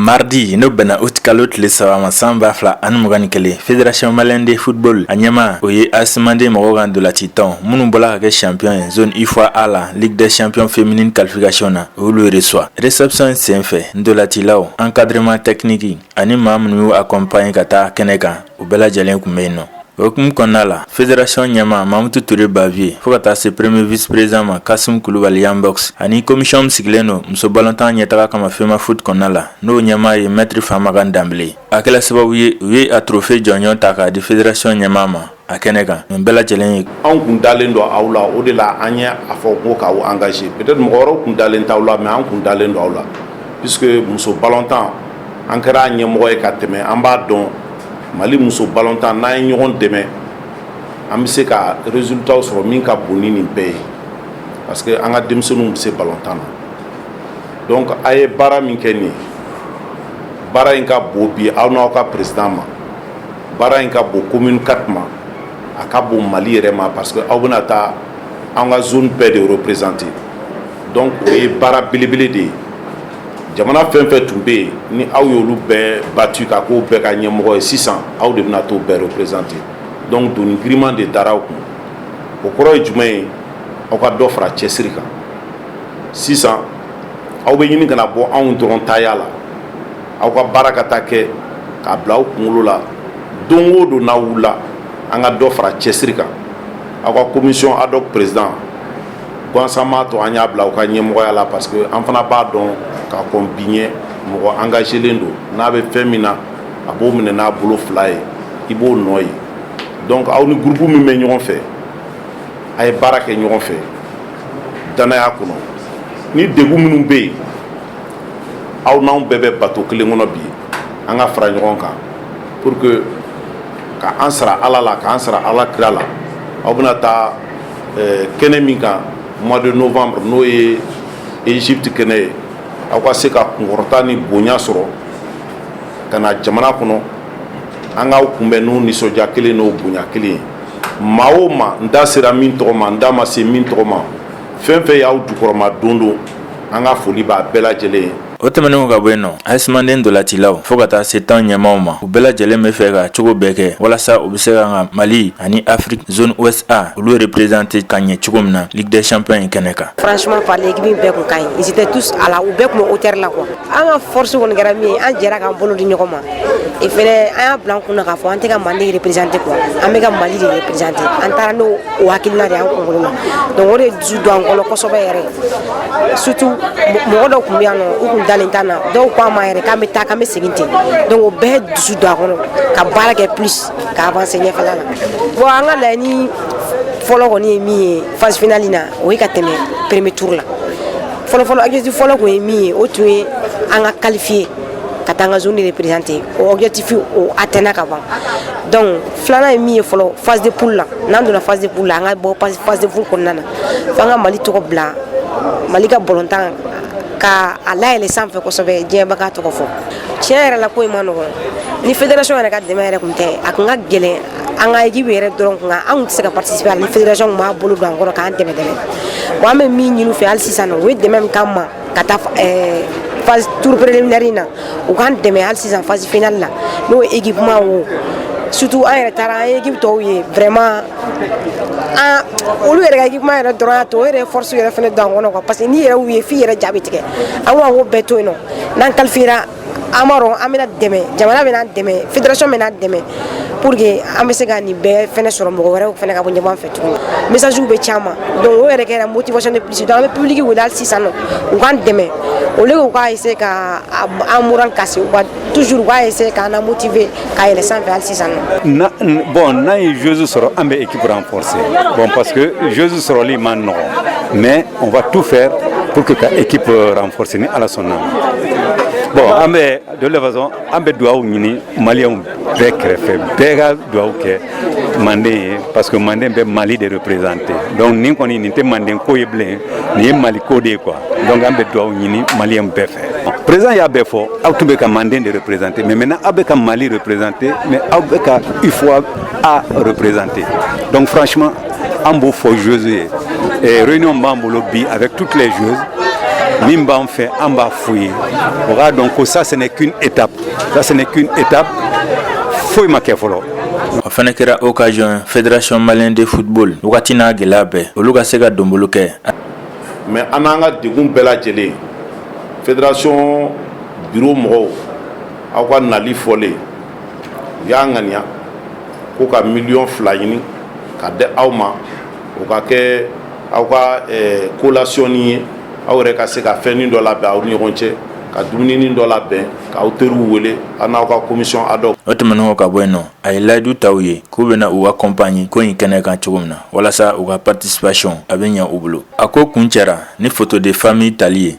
Mardi, no bena utkalot le sawama samba fla anumuganikele Fédération Malienne de Football Anyama oye asimande mogogan de la Titan munu bola ka champion zone IFOA A la Ligue des Champions féminine qualification na ou le reçoit. Réception c'est fait de la Tilao encadrement technique ani mamnu accompagne kata keneka ou bela jalen kumeno. Okum konala Fédération Nyama Mamutu Touré Bavier fokata se premier vice-président Kassim Koulibaly Yambox ani commission sigleno mso balantan nyetaka kama fema foot konala no Nyama ye maître Famagan Damblé akela sababu ye a trophée jonyon taka di Fédération Nyama ma akeneka mbela jelen an kun dalen do awla o de la anya afo ko ka o engagé peut-être mo goro kun dalen tawla mais an kun dalen do awla puisque muso balantan an kara nyemo e kateme an ba don Mali muso ballontan na ñogon deme am se ka résultat sur min ka boni ni be parce que anga demsonu se ballontan donc ay bara min keni bara inka bobi awna ka président ma bara inka bo commune 4 ma aka bo Mali rema parce que awna ta anga zone P de représenter donc e bara bilibili de jamana fɛn fɛn tun bɛ ni aw y'olu bɛɛ battu ka ko bɛɛ ka ɲɛmɔgɔ ye sisan aw de bɛna t'o bɛɛ représenter donc doni giriman de dara aw kun o kɔrɔ ye jumɛn ye aw ka dɔ fara cɛsiri kan sisan aw bɛ ɲini kana bɔ anw dɔrɔn taya la aw ka baara ka taa kɛ k'a bila aw kunkolo la don o don n'aw wulila an ka dɔ fara cɛsiri kan aw ka commission ad hoc président gansanma to an y'a bila aw ka ɲɛmɔgɔya la parce que an fana b'a dɔn ka combiner mɔgɔ engagé len do n'a bɛ fɛn min na a b'o minɛ n'a bolo fila ye i b'o nɔ ye donc aw ni groupe min bɛ ɲɔgɔn fɛ a ye baara kɛ ɲɔgɔn fɛ danaya kɔnɔ ni degun minnu bɛ yen aw n'anw bɛɛ bɛ bateau kelen kɔnɔ bi an ka fara ɲɔgɔn kan pour que ka an sara Ala la k'an sara Ala kira la aw bɛna taa kɛnɛ min kan mois de novembre n'o ye Égypte kɛnɛ ye aw ka se ka kunkɔrɔta ni bonya sɔrɔ ka na jamana kɔnɔ an k'aw kunbɛn n'o nisɔndiya kelen n'o bonya kelen ye maa o maa n da sera min tɔgɔ ma n da ma se min tɔgɔ ma fɛn fɛn y'aw jukɔrɔma don don an ka foli b'a bɛɛ lajɛlen ye. O tɛmɛnen ka bɔ yen nɔ asimanden dɔ la Tilaw fo ka taa se tan ɲɛmaw ma u bɛɛ lajɛlen bɛ fɛ ka cogo bɛɛ kɛ walasa u bɛ se ka Mali ani Afrique zone ouest A olu représenter ka ɲɛ cogo min na Ligue des Champions in kɛnɛ kan. Franchement parler équipe bɛɛ kun ka ɲi ils étaient tous à la u bɛɛ kun bɛ hauteur la quoi an ka force kɔni kɛra min ye an jɛra k'an bolo di ɲɔgɔn ma et fɛnɛ an y'a bila an kun na k'a fɔ an tɛ ka Mali représenter quoi an bɛ ka Mali de représenter an taara n'o hakilina de an kunkolo la donc o de dusu don an kɔnɔ kosɛbɛ yɛrɛ surtout mɔgɔ dɔw kun bɛ yan nɔ u kun dalen t'an na dɔw ko an ma yɛrɛ k'an bɛ taa k'an bɛ segin ten donc o bɛɛ dusu don a kɔnɔ ka baara kɛ plus ka avancer ɲɛfɛla la bon an ka laɲini fɔlɔ kɔni ye min ye phase finale na o ye ka tɛmɛ premier tour la fɔlɔ objectif fɔlɔ kun ye min ye o tun ye an ka qualifier ka taa an ka zone représenter o objectif o atteindre ka ban donc filanan ye min ye fɔlɔ phase de poule la n'an donna phase de poule la an ka bɔ phase de poule kɔnɔna na f'an ka Mali tɔgɔ bila Mali ka ballontan ka a layɛlɛ sanfɛ kosɛbɛ diɲɛba ka tɔgɔ fɔ tiɲɛ yɛrɛ la ko in ma nɔgɔn ni fédération yɛrɛ ka dɛmɛ yɛrɛ kun tɛ a kun ka gɛlɛn an ka équipe yɛrɛ dɔrɔn kun an kun tɛ se ka participer a la ni fédération kun b'a bolo don an kɔrɔ k'an dɛmɛ bon an bɛ min ɲini u fɛ hali sisan nɔ o ye dɛmɛ min k'an ma ka taa phase tour préliminaire in na u k'an dɛmɛ hali sisan phase finale la n'o ye équipement o surtout an yɛrɛ taara an ye équipe tɔw ye vraiment olu yɛrɛ ka équipement yɛrɛ dɔrɔn y'a to o yɛrɛ force yɛrɛ fɛnɛ don an kɔnɔ quoi parce que n'i yɛrɛ y'u ye f'i yɛrɛ ja bɛ tigɛ an ko bɛɛ to yen nɔ n'an qualifiera an b'a dɔn an bɛna dɛmɛ jamana bɛna dɛmɛ fédération bɛna dɛmɛ pour que an bɛ se ka nin bɛɛ fɛnɛ sɔrɔ mɔgɔ wɛrɛw fɛnɛ ka bɔ ɲɔgɔn fɛ tuguni message bɛ caman donc o yɛrɛ kɛra motivation de plus donc an bɛ public wele hali sisan nɔ u k'an dɛmɛ au lieu u k'a essayer ka an moral casser u ka toujours u k'a essayer k'an motiver ka yɛlɛ sanfɛ hali sisan nɔ. Bon n'an ye joueuse sɔrɔ an bɛ équipe renforcer bon parce que joueuse sɔrɔli man nɔgɔn mais on va tout faire pour que ka équipe renforcer ni Ala sɔnna bon an bɛ de la façon an bɛ dugawu ɲini Maliens bɛɛ kɛrɛfɛ bɛɛ ka dugawu kɛ Manden ye parce que Manden bɛ Mali de représenter donc nin kɔni nin tɛ Manden ko ye bilen nin ye Mali ko de ye quoi donc an bɛ dugawu ɲini Maliens bɛɛ fɛ président y'a bɛɛ fɔ aw tun bɛ ka Manden de représenter mais maintenant aw bɛ ka Mali représenter mais aw bɛ ka IFOA A représenter donc franchement an b'o fɔ joueuses ye réunion b'an bolo bi avec toutes les joueuses min b'an fɛ an b'a f'u ye o k'a dɔn ko ça ce n'est qu'une étape, ça ce n'est qu'une étape, foyi ma kɛ fɔlɔ. O fana kɛra occasion fédération malienne de football wagati n'a gɛlɛya bɛɛ olu ka se ka donbolo kɛ. Mais an n'an ka degun bɛɛ lajɛlen fédération bureau mɔgɔw aw ka nali fɔlen u y'a ŋaniya ko ka $2 ɲini ka di aw ma o ka kɛ aw ka collation ye aw yɛrɛ ka se ka fɛnnin dɔ labɛn aw ni ɲɔgɔn cɛ ka dumuninin dɔ labɛn k'aw teriw wele an n'aw ka commission ad hoc. O tɛmɛnen kɔ ka bɔ yen nɔ a ye layidu ta u ye k'u bɛna u accompagner ko in kɛnɛ kan cogo min na walasa u ka participation a bɛ ɲɛ u bolo. A ko kun cɛra ni photo de famille tali ye